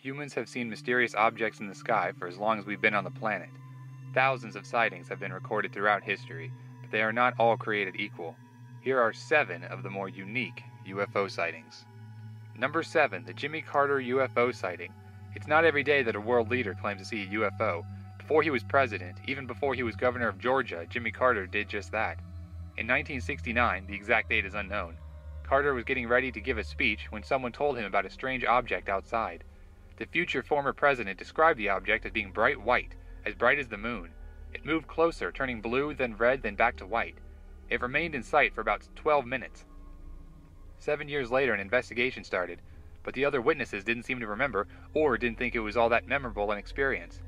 Humans have seen mysterious objects in the sky for as long as we've been on the planet. Thousands of sightings have been recorded throughout history, but they are not all created equal. Here are 7 of the more unique UFO sightings. Number 7, the Jimmy Carter UFO sighting. It's not every day that a world leader claims to see a UFO. Before he was president, even before he was governor of Georgia, Jimmy Carter did just that. In 1969, the exact date is unknown, Carter was getting ready to give a speech when someone told him about a strange object outside. The future former president described the object as being bright white, as bright as the moon. It moved closer, turning blue, then red, then back to white. It remained in sight for about 12 minutes. 7 years later, an investigation started, but the other witnesses didn't seem to remember or didn't think it was all that memorable an experience.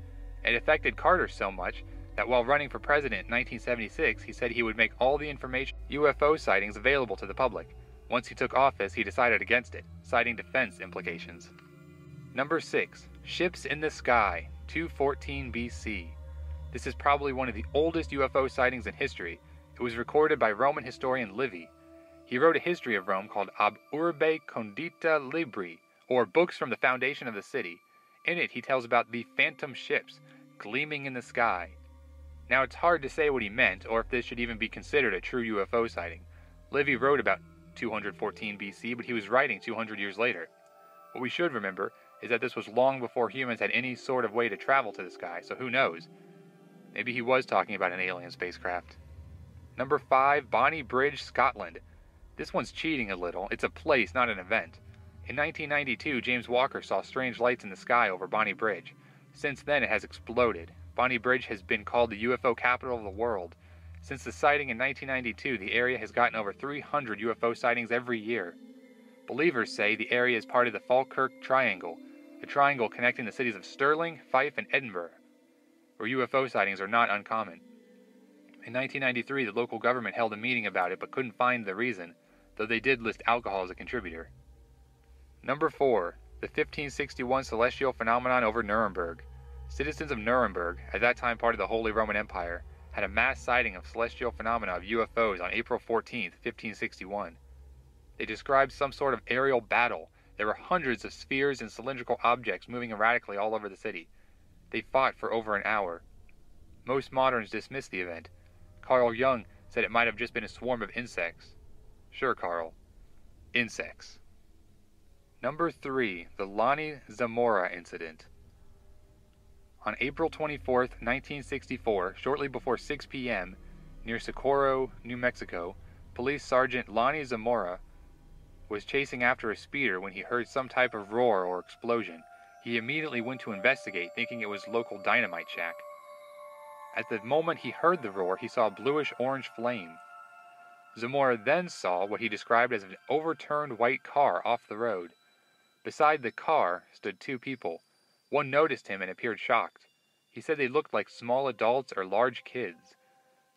It affected Carter so much that while running for president in 1976, he said he would make all the information UFO sightings available to the public. Once he took office, he decided against it, citing defense implications. Number 6. Ships in the Sky, 214 BC. This is probably one of the oldest UFO sightings in history. It was recorded by Roman historian Livy. He wrote a history of Rome called Ab Urbe Condita Libri, or Books from the Foundation of the City. In it, he tells about the phantom ships gleaming in the sky. Now, it's hard to say what he meant, or if this should even be considered a true UFO sighting. Livy wrote about 214 BC, but he was writing 200 years later. What we should remember is that this was long before humans had any sort of way to travel to the sky, so who knows? Maybe he was talking about an alien spacecraft. Number 5, Bonnybridge, Scotland. This one's cheating a little. It's a place, not an event. In 1992, James Walker saw strange lights in the sky over Bonnybridge. Since then, it has exploded. Bonnybridge has been called the UFO capital of the world. Since the sighting in 1992, the area has gotten over 300 UFO sightings every year. Believers say the area is part of the Falkirk Triangle, a triangle connecting the cities of Stirling, Fife, and Edinburgh, where UFO sightings are not uncommon. In 1993, the local government held a meeting about it but couldn't find the reason, though they did list alcohol as a contributor. Number 4. The 1561 celestial phenomenon over Nuremberg. Citizens of Nuremberg, at that time part of the Holy Roman Empire, had a mass sighting of celestial phenomena of UFOs on April 14, 1561. They described some sort of aerial battle. There were hundreds of spheres and cylindrical objects moving erratically all over the city. They fought for over an hour. Most moderns dismissed the event. Carl Jung said it might have just been a swarm of insects. Sure, Carl. Insects. Number 3. The Lonnie Zamora incident. On April 24, 1964, shortly before 6 p.m., near Socorro, New Mexico, Police Sergeant Lonnie Zamora was chasing after a speeder when he heard some type of roar or explosion. He immediately went to investigate, thinking it was local dynamite shack. At the moment he heard the roar, he saw a bluish-orange flame. Zamora then saw what he described as an overturned white car off the road. Beside the car stood 2 people. One noticed him and appeared shocked. He said they looked like small adults or large kids.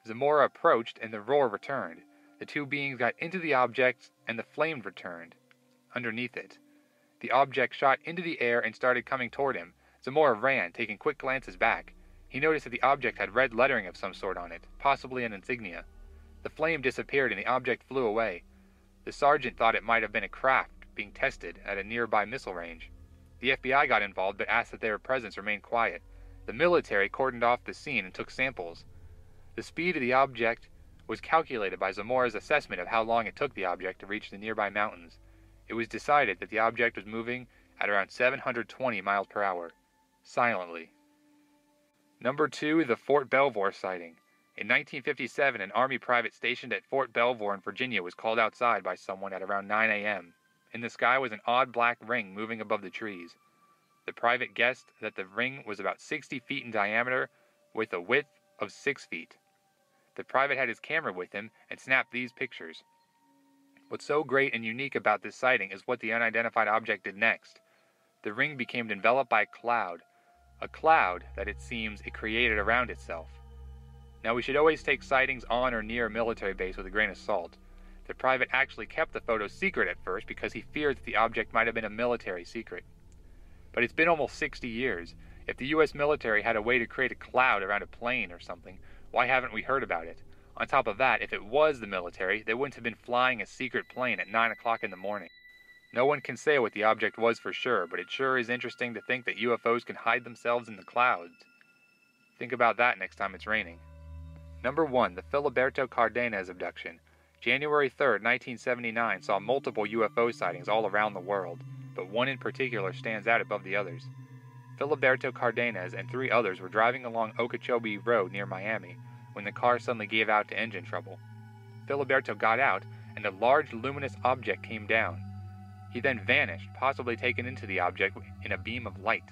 Zamora approached and the roar returned. The 2 beings got into the object and the flame returned underneath it. The object shot into the air and started coming toward him. Zamora ran, taking quick glances back. He noticed that the object had red lettering of some sort on it, possibly an insignia. The flame disappeared and the object flew away. The sergeant thought it might have been a craft being tested at a nearby missile range. The FBI got involved but asked that their presence remain quiet. The military cordoned off the scene and took samples. The speed of the object was calculated by Zamora's assessment of how long it took the object to reach the nearby mountains. It was decided that the object was moving at around 720 miles per hour, silently. Number 2, the Fort Belvoir sighting. In 1957, an Army private stationed at Fort Belvoir in Virginia was called outside by someone at around 9 a.m. In the sky was an odd black ring moving above the trees. The private guessed that the ring was about 60 feet in diameter with a width of 6 feet. The private had his camera with him and snapped these pictures. What's so great and unique about this sighting is what the unidentified object did next. The ring became enveloped by a cloud that it seems it created around itself. Now, we should always take sightings on or near a military base with a grain of salt. The private actually kept the photo secret at first because he feared that the object might have been a military secret. But it's been almost 60 years. If the U.S. military had a way to create a cloud around a plane or something, why haven't we heard about it? On top of that, if it was the military, they wouldn't have been flying a secret plane at 9 o'clock in the morning. No one can say what the object was for sure, but it sure is interesting to think that UFOs can hide themselves in the clouds. Think about that next time it's raining. Number 1. The Filiberto Cardenas abduction. January 3, 1979 saw multiple UFO sightings all around the world, but one in particular stands out above the others. Filiberto Cardenas and 3 others were driving along Okeechobee Road near Miami when the car suddenly gave out to engine trouble. Filiberto got out, and a large luminous object came down. He then vanished, possibly taken into the object in a beam of light.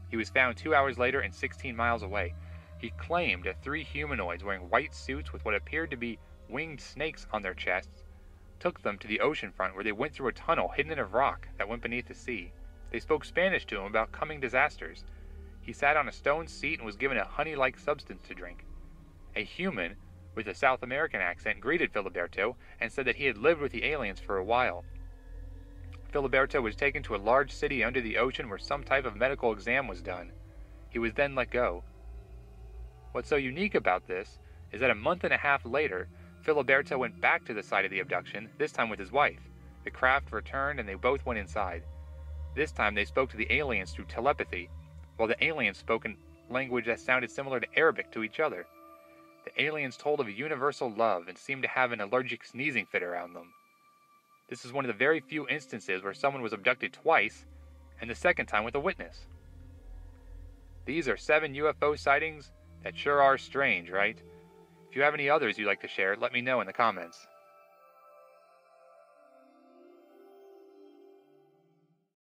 He was found 2 hours later and 16 miles away. He claimed that 3 humanoids wearing white suits with what appeared to be winged snakes on their chests took them to the oceanfront, where they went through a tunnel hidden in a rock that went beneath the sea. They spoke Spanish to him about coming disasters. He sat on a stone seat and was given a honey-like substance to drink. A human with a South American accent greeted Filiberto and said that he had lived with the aliens for a while. Filiberto was taken to a large city under the ocean where some type of medical exam was done. He was then let go. What's so unique about this is that a month and a half later, Filiberto went back to the site of the abduction, this time with his wife. The craft returned and they both went inside. This time they spoke to the aliens through telepathy, while the aliens spoke in language that sounded similar to Arabic to each other. The aliens told of a universal love and seemed to have an allergic sneezing fit around them. This is one of the very few instances where someone was abducted twice, and the second time with a witness. These are 7 UFO sightings that sure are strange, right? If you have any others you'd like to share, let me know in the comments.